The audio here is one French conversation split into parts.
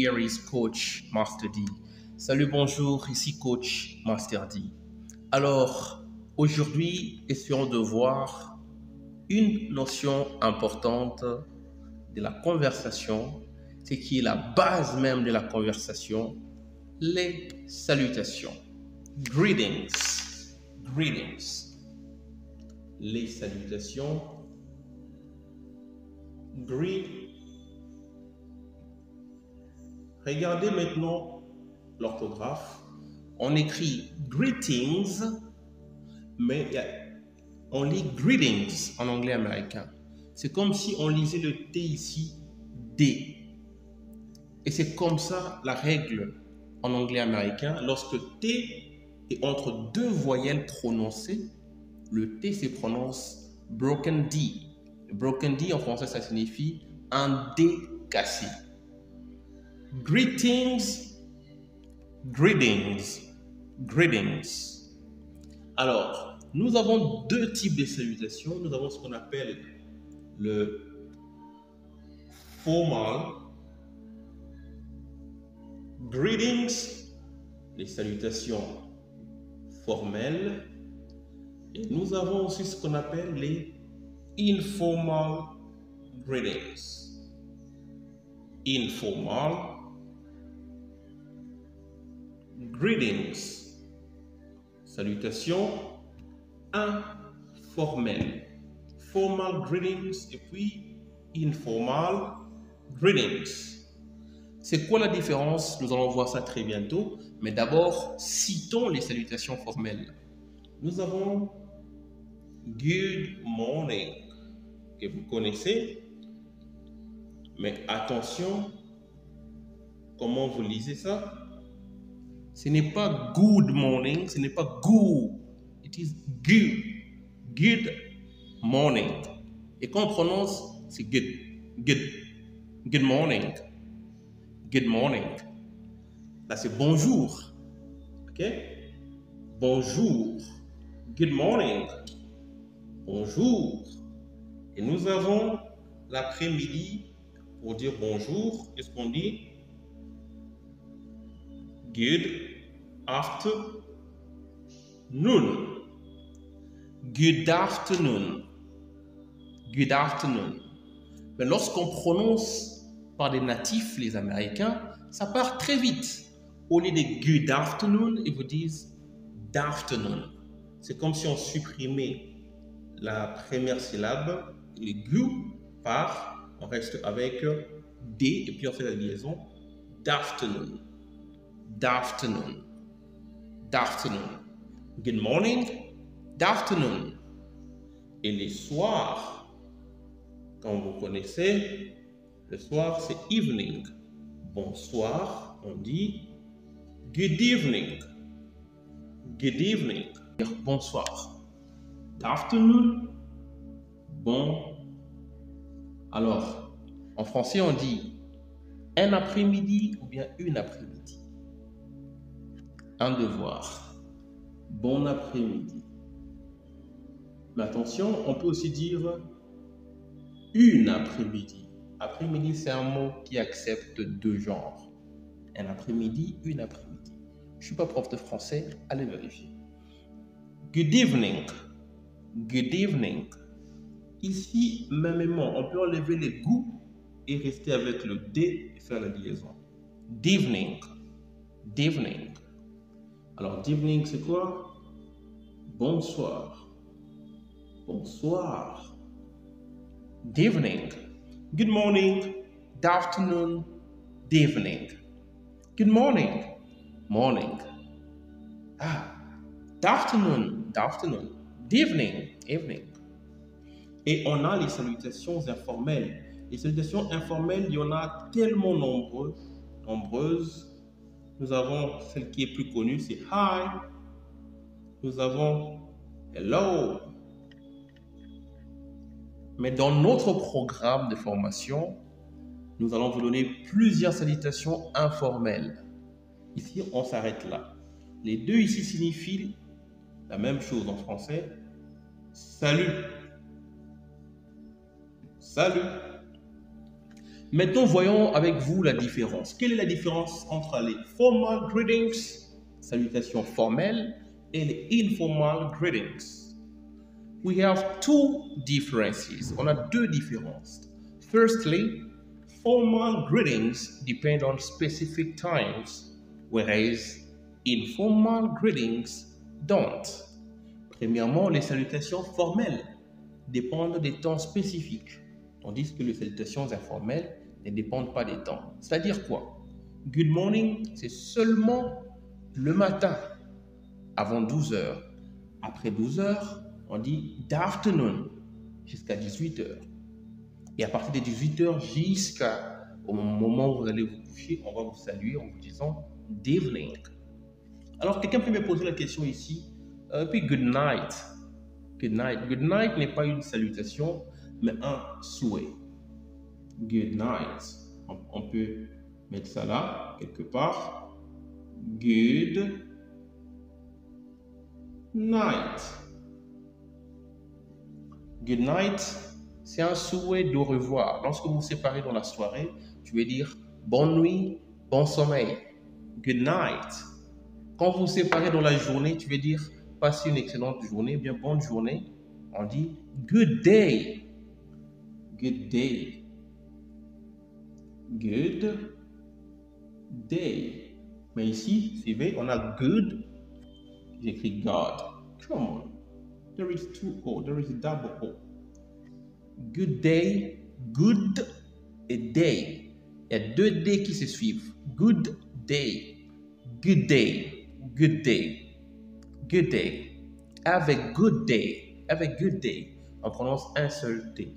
here is Coach Master D. Salut, bonjour, ici Coach Master D. Alors, aujourd'hui, essayons de voir une notion importante de la conversation, ce qui est la base même de la conversation, les salutations. Greetings. Greetings. Les salutations. Greet. Regardez maintenant l'orthographe. On écrit greetings, mais on lit greetings en anglais américain. C'est comme si on lisait le T ici, D. Et c'est comme ça la règle en anglais américain. Lorsque T est entre deux voyelles prononcées, le T se prononce broken D. Broken D en français, ça signifie un D cassé. Greetings, greetings, greetings. Alors, nous avons deux types de salutations. Nous avons ce qu'on appelle le formal greetings, les salutations formelles. Et nous avons aussi ce qu'on appelle les informal greetings. Informal greetings. Salutations informelles. Formal greetings et puis informal greetings. C'est quoi la différence? Nous allons voir ça très bientôt. Mais d'abord, citons les salutations formelles. Nous avons good morning, que vous connaissez. Mais attention, comment vous lisez ça? Ce n'est pas good morning, ce n'est pas good. It is good. Good morning. Et quand on prononce, c'est good. Good. Good morning. Good morning. Là, c'est bonjour. OK? Bonjour. Good morning. Bonjour. Et nous avons l'après-midi pour dire bonjour. Qu'est-ce qu'on dit? Good afternoon. Good afternoon. Good afternoon. Mais lorsqu'on prononce par des natifs, les Américains, ça part très vite. Au lieu de good afternoon, ils vous disent d'afternoon. C'est comme si on supprimait la première syllabe, le gu part, on reste avec D et puis on fait la liaison d'afternoon. D'afternoon. D'afternoon. Good morning, d'afternoon. Et les soirs, quand vous connaissez, le soir c'est evening. Bonsoir, on dit good evening. Good evening. Bonsoir. D'afternoon. Bon. Alors, en français on dit un après-midi ou bien une après-midi. Un devoir. Bon après-midi. Mais attention, on peut aussi dire une après-midi. Après-midi, c'est un mot qui accepte deux genres. Un après-midi, une après-midi. Je ne suis pas prof de français, allez vérifier. Good evening. Good evening. Ici, mêmement, on peut enlever les goûts et rester avec le D et faire la liaison. D'evening. D'evening. Alors, d'evening, c'est quoi? Bonsoir. Bonsoir. D'evening. Good morning. D'afternoon. D'evening. Good morning. Morning. Ah. D'afternoon. D'afternoon. D'evening. Evening. Et on a les salutations informelles. Les salutations informelles, il y en a tellement nombreuses. Nous avons celle qui est plus connue, c'est hi. Nous avons hello. Mais dans notre programme de formation, nous allons vous donner plusieurs salutations informelles. Ici, on s'arrête là. Les deux ici signifient la même chose en français. Salut. Salut. Maintenant, voyons avec vous la différence. Quelle est la différence entre les formal greetings, salutations formelles, et les informal greetings? We have two differences. On a deux différences. Firstly, formal greetings depend on specific times, whereas informal greetings don't. Premièrement, les salutations formelles dépendent des temps spécifiques, tandis que les salutations informelles ne dépendent pas des temps. C'est-à-dire quoi? Good morning, c'est seulement le matin, avant 12 heures. Après 12 heures, on dit d'afternoon, jusqu'à 18 heures. Et à partir de 18 heures jusqu'au moment où vous allez vous coucher, on va vous saluer en vous disant d'evening. Alors, quelqu'un peut me poser la question ici, puis good night. Good night. Good night n'est pas une salutation, mais un souhait. Good night. On peut mettre ça là, quelque part. Good night. Good night, c'est un souhait de revoir. Lorsque vous vous séparez dans la soirée, tu veux dire bonne nuit, bon sommeil. Good night. Quand vous vous séparez dans la journée, tu veux dire passez une excellente journée, bien bonne journée. On dit good day. Good day. Good day. Mais ici, suivez, on a good. J'écris God. Come on. There is two O. There is a double O. Good day. Good et day. Il y a deux D qui se suivent. Good day. Good day. Good day. Good day. Have a good day. Have a good day. On prononce un seul T.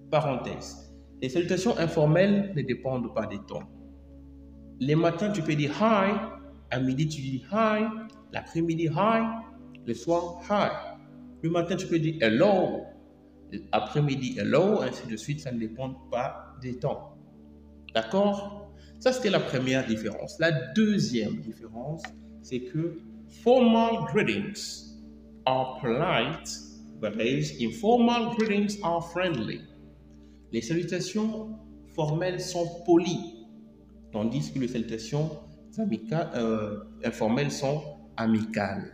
Parenthèse. Les salutations informelles ne dépendent pas des temps. Les matins, tu peux dire hi. À midi, tu dis hi. L'après-midi, hi. Le soir, hi. Le matin, tu peux dire hello. L'après-midi, hello. Ainsi de suite, ça ne dépend pas des temps. D'accord? Ça, c'était la première différence. La deuxième différence, c'est que formal greetings are polite, whereas informal greetings are friendly. Les salutations formelles sont polies, tandis que les salutations informelles sont amicales.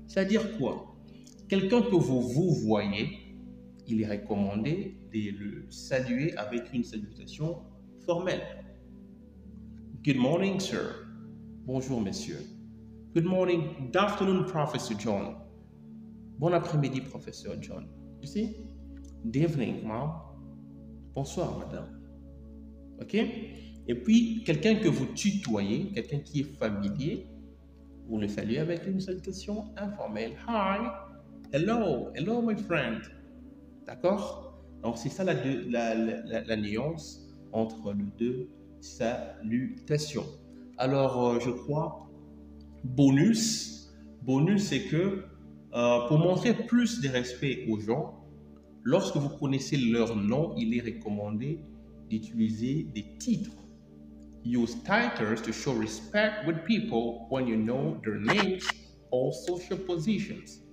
C'est-à-dire quoi? Quelqu'un que vous voyez, il est recommandé de le saluer avec une salutation formelle. Good morning, sir. Bonjour, monsieur. Good morning, good afternoon, Professor John. Bon après-midi, Professeur John. You see? Good evening, ma'am. Bonsoir, madame. OK? Et puis, quelqu'un que vous tutoyez, quelqu'un qui est familier, vous le saluez avec une salutation informelle. Hi, hello, hello, my friend. D'accord? Donc, c'est ça la nuance entre les deux salutations. Alors, je crois, bonus, c'est que pour montrer plus de respect aux gens, lorsque vous connaissez leur nom, il est recommandé d'utiliser des titres. Use titles to show respect with people when you know their names or social positions.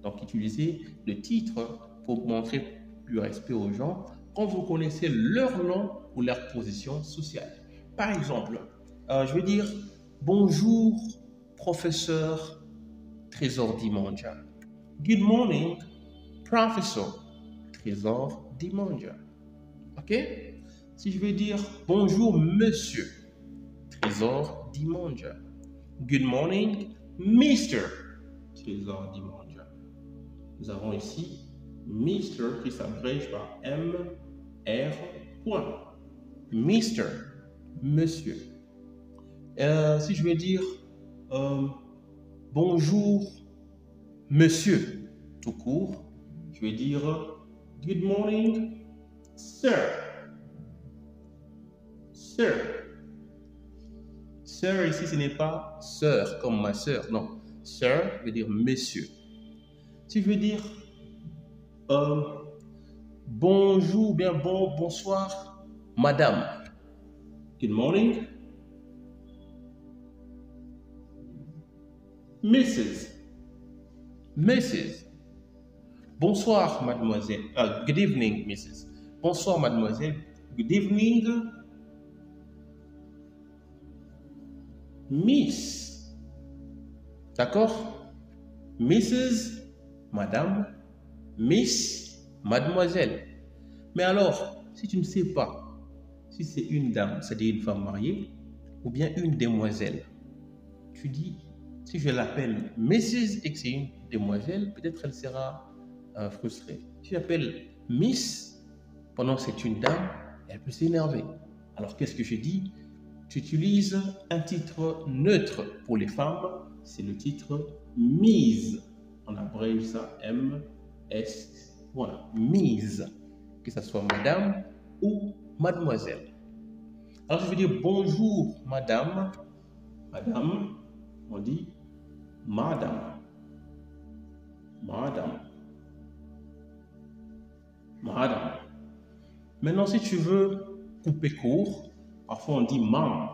Donc, utilisez le titre pour montrer du respect aux gens quand vous connaissez leur nom ou leur position sociale. Par exemple, je vais dire bonjour, professeur Trésor Dimondia. Good morning, professor Trésor Dimondia. OK? Si je vais dire bonjour, monsieur Trésor Dimondia. Good morning, Mr. Trésor Dimondia. Nous avons ici Mr. qui s'abrège par M-R. Mr. Monsieur. Si je vais dire bonjour, monsieur, tout court, je vais dire good morning, sir. Sir. Sir, ici, ce n'est pas sœur comme ma sœur, non. Sir veut dire monsieur. Si je veux dire bonjour, bien bonsoir, madame. Good morning. Mrs. Bonsoir, mademoiselle. Good evening, Mrs. Bonsoir, mademoiselle. Good evening, Miss. D'accord? Mrs. Madame. Miss. Mademoiselle. Mais alors, si tu ne sais pas si c'est une dame, c'est-à-dire une femme mariée, ou bien une demoiselle, tu dis, si je l'appelle Mrs. et que c'est une demoiselle, peut-être elle sera frustrée. Si j'appelle Miss, pendant que c'est une dame, elle peut s'énerver. Alors qu'est-ce que je dis? Tu utilises un titre neutre pour les femmes, c'est le titre Mise. On abrège ça M-S. Voilà, Mise. Que ce soit madame ou mademoiselle. Alors je vais dire bonjour madame. Madame, on dit madame. Madame. Madame. Maintenant, si tu veux couper court, parfois on dit mam.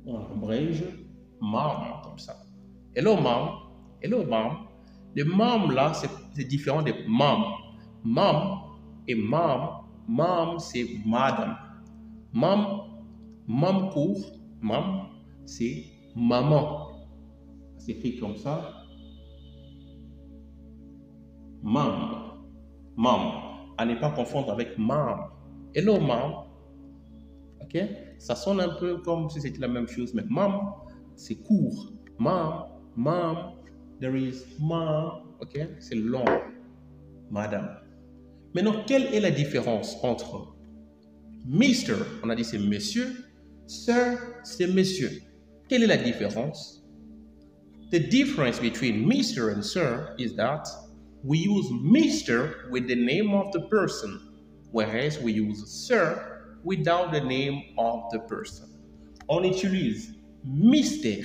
On abrège mam comme ça. Hello mam. Hello mam. Le mam là, c'est différent de mam. Mam et mam. Mam, c'est madame. Mam, mam court. Mam, c'est maman. C'est écrit comme ça. Mam. Mam. À ne pas confondre avec mam. Hello mam. Ok? Ça sonne un peu comme si c'était la même chose, mais mam, c'est court. Mam, mam. There is ma, ok, c'est long, madame. Maintenant, quelle est la différence entre Mr, on a dit c'est monsieur, Sir, c'est monsieur. Quelle est la différence? The difference between Mr and Sir is that we use Mr with the name of the person, whereas we use Sir without the name of the person. On utilise Mr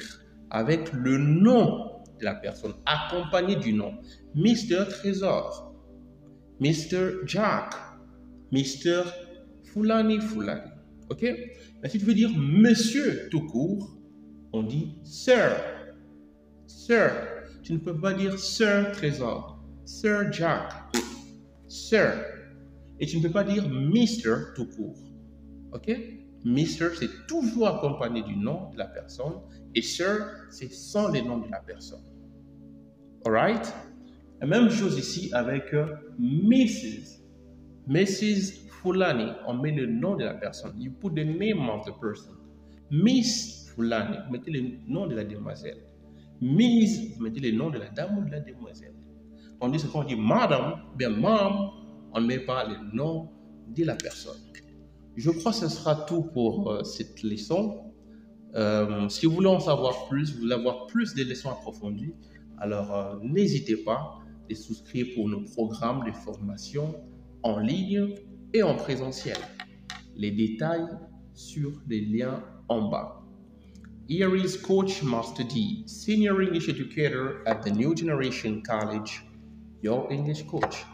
avec le nom de la personne, accompagné du nom. Mr. Trésor, Mr. Jack, Mr. Fulani Fulani. Ok? Mais si tu veux dire monsieur tout court, on dit Sir. Sir. Tu ne peux pas dire Sir Trésor, Sir Jack, Sir. Et tu ne peux pas dire Mr. tout court. Ok? Mr. c'est toujours accompagné du nom de la personne et Sir, c'est sans le nom de la personne. Alright? La même chose ici avec Mrs. Mrs. Fulani, on met le nom de la personne. You put the name of the person. Miss Fulani, vous mettez le nom de la demoiselle. Miss, vous mettez le nom de la dame ou de la demoiselle. On dit ce qu'on dit madame, bien mom, on ne met pas le nom de la personne. Je crois que ce sera tout pour cette leçon. Si vous voulez en savoir plus, vous voulez avoir plus de leçons approfondies, alors n'hésitez pas à souscrire pour nos programmes de formation en ligne et en présentiel. Les détails sur les liens en bas. Here is Coach Master D, Senior English Educator at the New Generation College, your English coach.